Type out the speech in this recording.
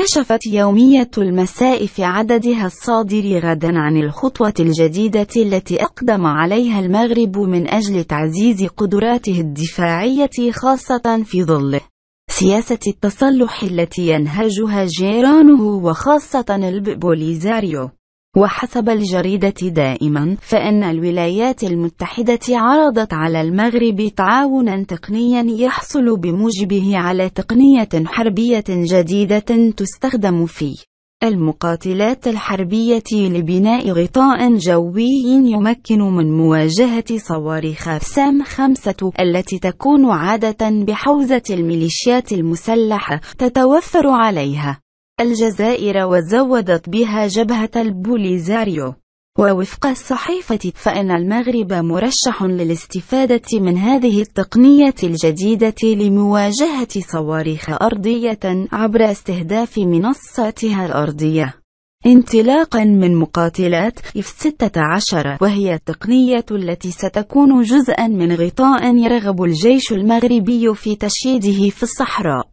كشفت يومية المساء في عددها الصادر غدا عن الخطوة الجديدة التي أقدم عليها المغرب من أجل تعزيز قدراته الدفاعية، خاصة في ظل سياسة التصلح التي ينهجها جيرانه وخاصة البوليزاريو. وحسب الجريدة دائما، فإن الولايات المتحدة عرضت على المغرب تعاونا تقنيا يحصل بموجبه على تقنية حربية جديدة تستخدم في المقاتلات الحربية لبناء غطاء جوي يمكن من مواجهة صواريخ سام 5 التي تكون عادة بحوزة الميليشيات المسلحة تتوفر عليها الجزائر، وزودت بها جبهة البوليزاريو. ووفق الصحيفة، فإن المغرب مرشح للاستفادة من هذه التقنية الجديدة لمواجهة صواريخ أرضية عبر استهداف منصاتها الأرضية انطلاقا من مقاتلات F-16، وهي التقنية التي ستكون جزءا من غطاء يرغب الجيش المغربي في تشييده في الصحراء.